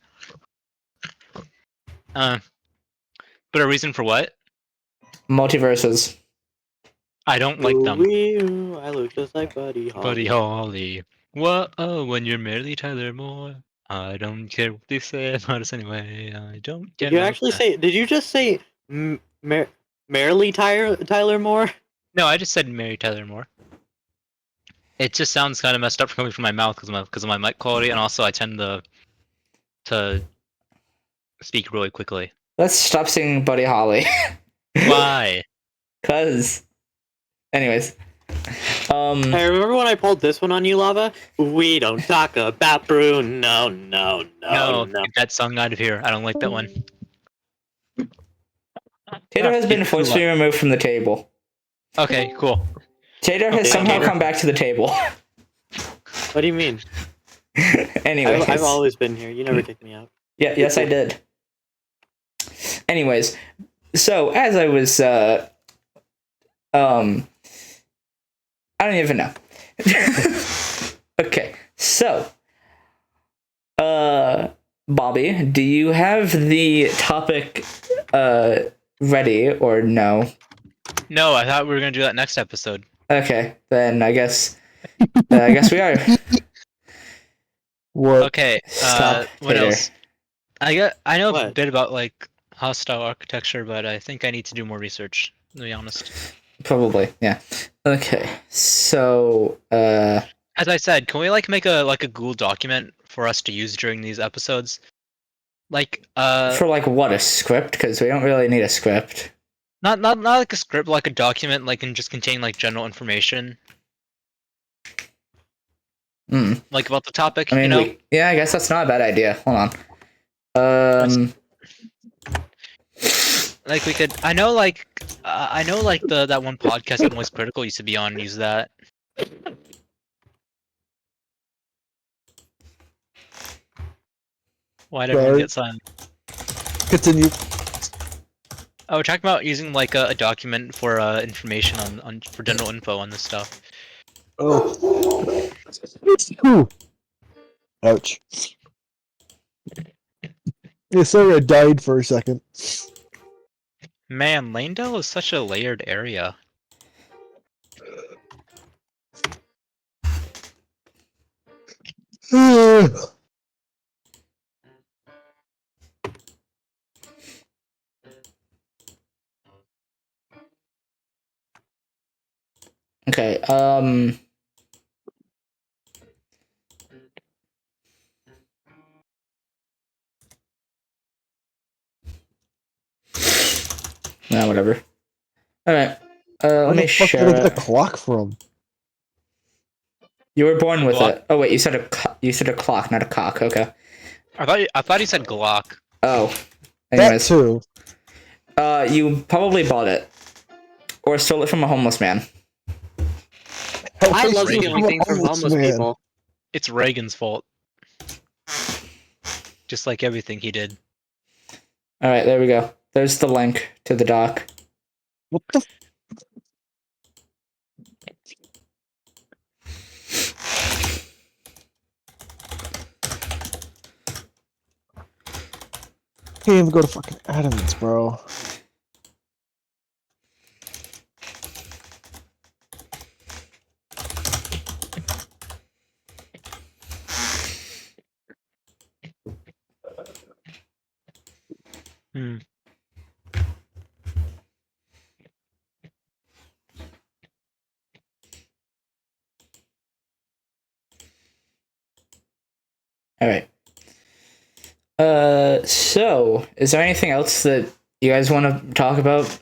But a reason for what? Multiverses. I don't like them. Ooh, I look just like Buddy Holly. Buddy Holly. What? Oh, when you're merely Tyler Moore. I don't care what they say about us anyway. I don't care. Did you actually say? Did you just say Merrily Tyler Moore? No, I just said Mary Tyler Moore. It just sounds kind of messed up coming from my mouth because of my mic quality, and also I tend to speak really quickly. Let's stop singing Buddy Holly. Why? Cause. Anyways. Hey, remember when I pulled this one on you, Lava? We don't talk about Bruno. No. Get that song out of here. I don't like that one. Tater has been forcefully removed from the table. Okay, cool. Tater has somehow come back to the table. What do you mean? Anyways. I've always been here. You never kicked me out. Yeah, yes, I did. Anyways, so as I was, I don't even know. Okay, so, Bobby, do you have the topic, ready or no? No, I thought we were gonna do that next episode. Okay, then I guess we are. What? Okay, Stop, what Tater. else? I know a What? bit about like hostile architecture, but I think I need to do more research, to be honest. Probably, yeah. Okay, so, As I said, can we like make a Google document for us to use during these episodes? Like for like what, a script? Because we don't really need a script. not like a script, like a document, like can just contain like general information, like about the topic. I mean, you know, yeah, I guess that's not a bad idea. Hold on. like we could. I know like that one podcast that Moist Critical used to be on. Use that. Why'd everyone Sorry. get silent? Continue. Oh, we're talking about using like a document for information on for general info on this stuff. Oh. Ooh. Ouch. Yeah, sorry, I died for a second. Man, Lanedale is such a layered area. Okay, nah, whatever. Alright, let Where me the fuck share did I get it. a clock from? You were born with Glock. it. Oh wait, you said a clock, not a cock. Okay. I thought he said Glock. Oh. That Anyways, too. you probably bought it, or stole it from a homeless man. I love Reagan. stealing things from homeless people. It's Reagan's fault. Just like everything he did. All right, there we go. There's the link to the doc. What the? Can't even go to fucking Adams, bro. Hmm. All right. So is there anything else that you guys want to talk about?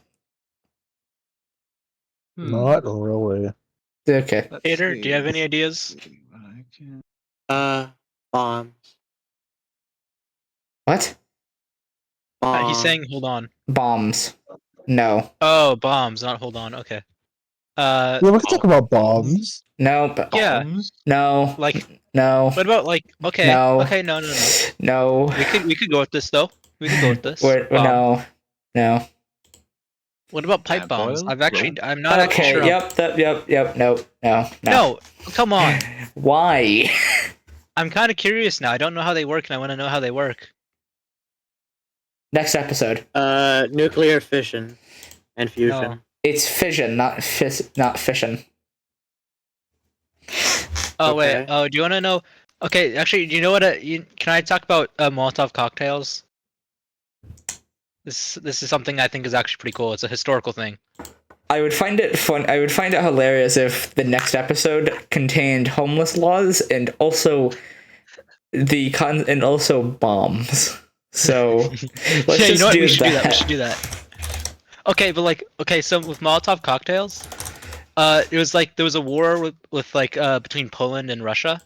Not really. Okay. Let's Peter, do you have any see. ideas? Bombs. What? He's Bombs. saying, hold on. Bombs. No. Oh, bombs, not hold on. Okay. Yeah, we can talk about bombs. No. Yeah. No. Like, No. what about like? Okay. No. Okay. No. No. We could go with this though. We could go with this. We're, Bombs. no. What about pipe Bad bombs? boil? I'm not actually Okay. sure. Yep. No. No, come on. Why? I'm kind of curious now. I don't know how they work, and I want to know how they work. Next episode. Nuclear fission and fusion. No. It's fission, not fission. Oh Okay. wait. Oh, do you want to know? Okay, actually, do you know what? Can I talk about Molotov cocktails? This is something I think is actually pretty cool. It's a historical thing. I would find it fun. I would find it hilarious if the next episode contained homeless laws and also and also bombs. So let's Yeah, you just know what? do We should do that. We that. should do that. Okay, but like, so with Molotov cocktails, it was like there was a war with like between Poland and Russia.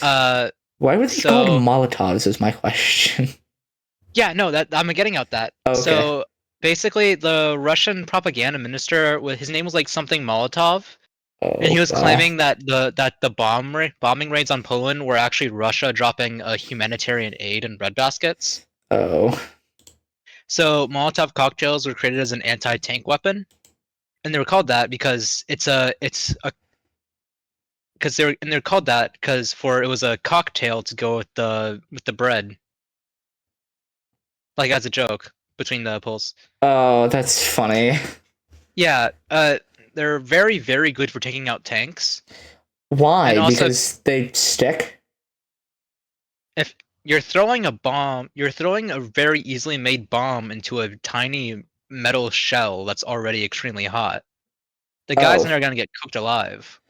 Why were they called Molotovs? Is my question. Yeah, no, that I'm getting at that. Okay. So basically, the Russian propaganda minister, his name was like something Molotov, and he was claiming that the bombing raids on Poland were actually Russia dropping humanitarian aid and bread baskets. Oh. So Molotov cocktails were created as an anti-tank weapon, and they were called that because they're called that because it was a cocktail to go with the bread, like as a joke between the poles. Oh, that's funny. Yeah, they're very, very good for taking out tanks. Why? And also, because they stick? if you're throwing a bomb, you're throwing a very easily made bomb into a tiny metal shell that's already extremely hot. The guys in there are gonna get cooked alive.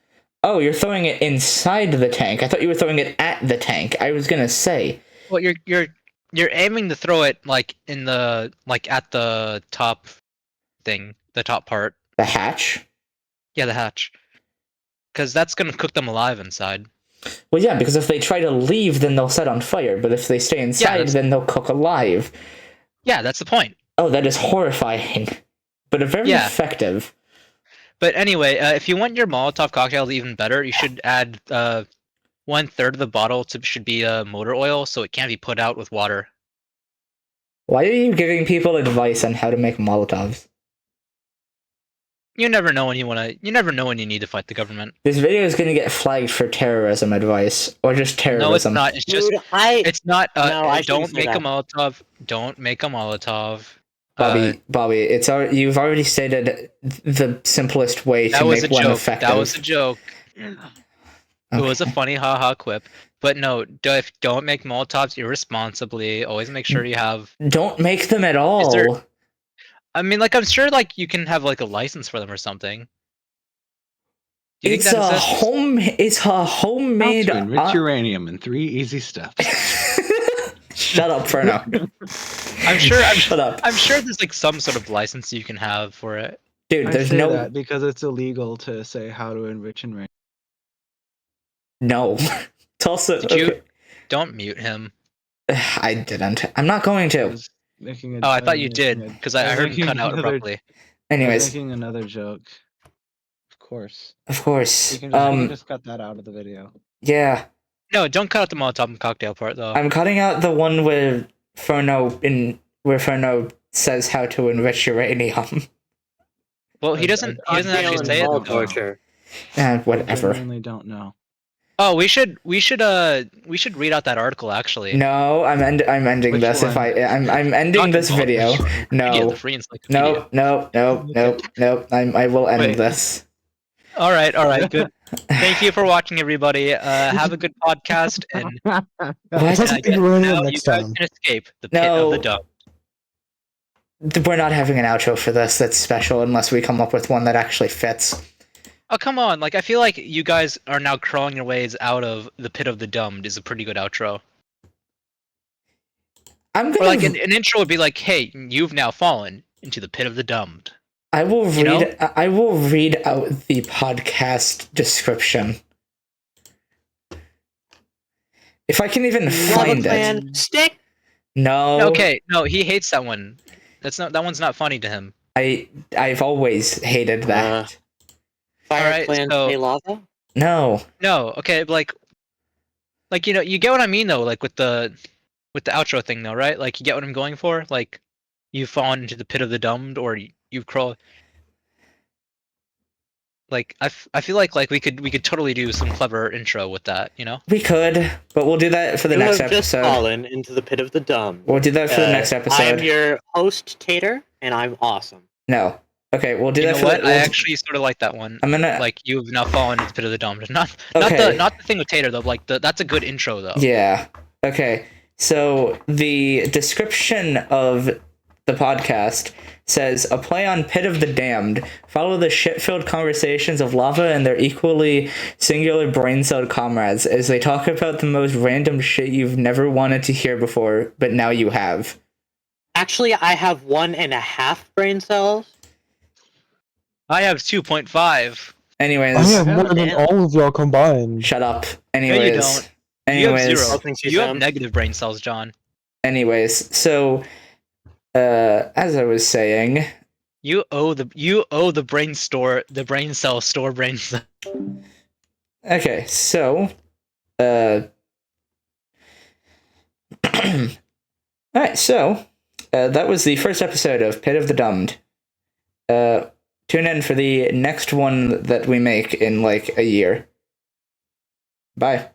Oh, you're throwing it inside the tank. I thought you were throwing it at the tank. I was gonna say. Well, you're aiming to throw it like in the at the top thing, the top part. The hatch? Yeah, the hatch. Because that's gonna cook them alive inside. Well, yeah, because if they try to leave, then they'll set on fire. But if they stay inside, then they'll cook alive. Yeah, that's the point. Oh, that is horrifying. But very effective. But anyway, if you want your Molotov cocktails even better, you should add 1/3 of the bottle should be motor oil, so it can't be put out with water. Why are you giving people advice on how to make Molotovs? You never know when you never know when you need to fight the government. This video is going to get flagged for terrorism advice, or just terrorism. No, it's not. It's just. Dude, it's not. No, don't make a Molotov. Don't make a Molotov. Bobby, you've already stated the simplest way to make one effective. That was a joke. It was a funny haha quip. But no, don't make Molotovs irresponsibly. Always make sure you have. Don't make them at all. I mean, like, I'm sure, like, you can have, like, a license for them or something. Do you think that exists? It's a homemade... How to enrich uranium in 3 easy steps. Shut up, Ferno. Shut up. I'm sure there's, like, some sort of license you can have for it. Dude, there's no... that because it's illegal to say how to enrich uranium. No. It's also... Don't mute him. I didn't. I'm not going to. I thought you did, because I heard him cut out abruptly. Anyways. Making another joke. Of course. Of course. You can just cut that out of the video. Yeah. No, don't cut out the Molotov cocktail part, though. I'm cutting out the one where Ferno says how to enrich uranium. Well, he doesn't actually say it, though. Whatever. I really don't know. Oh, we should read out that article actually. No, I'm ending Which this. If one? I'm ending this Dragon Ball, video. Wikipedia, No, the free encyclopedia. nope. I will end Wait. this. All right, good. Thank you for watching, everybody. Have a good podcast, and It What? sounds like we're in now it you next guys time. can escape the pit of the dump. We're not having an outro for this that's special unless we come up with one that actually fits. Oh, come on. Like, I feel like you guys are now crawling your ways out of the pit of the dummed is a pretty good outro. I'm Or gonna. like an intro would be like, hey, you've now fallen into the pit of the dummed. I will read. You know? I will read out the podcast description. If I can even Lava find it. Clan, stick. No. Okay, no, he hates that one. That one's not funny to him. I've always hated that. Fire Alright, Clan, so- stay lava. No. No, okay, but like you get what I mean though, like with the outro thing though, right? Like you get what I'm going for? Like you've fallen into the pit of the dummed, or you've crawled. Like I feel like we could totally do some clever intro with that, you know? We could, but we'll do that for the You next have just episode. fallen into the pit of the dumb. We'll do that for the next episode. I'm your host, Tater, and I'm awesome. No. Okay, we'll do You that know for what? the. I actually sort of like that one. I'm gonna. Like you've now fallen into the pit of the dummed. Not Okay. the thing with Tater though. Like that's a good intro though. Yeah. Okay. So the description of the podcast says a play on Pit of the Damned. Follow the shit-filled conversations of lava and their equally singular brain-celled comrades as they talk about the most random shit you've never wanted to hear before, but now you have. Actually, I have 1.5 brain cells. I have 2.5. Anyways, I have Oh, more than damn. all of y'all combined. shut up. you Anyways. don't. Anyways. You have 0. Thanks, you, You have Sam. negative brain cells, John. Anyways, so as I was saying, You owe the brain cell store brain cell. okay, so alright, so that was the first episode of Pit of the Dummed. Tune in for the next one that we make in like a year. Bye.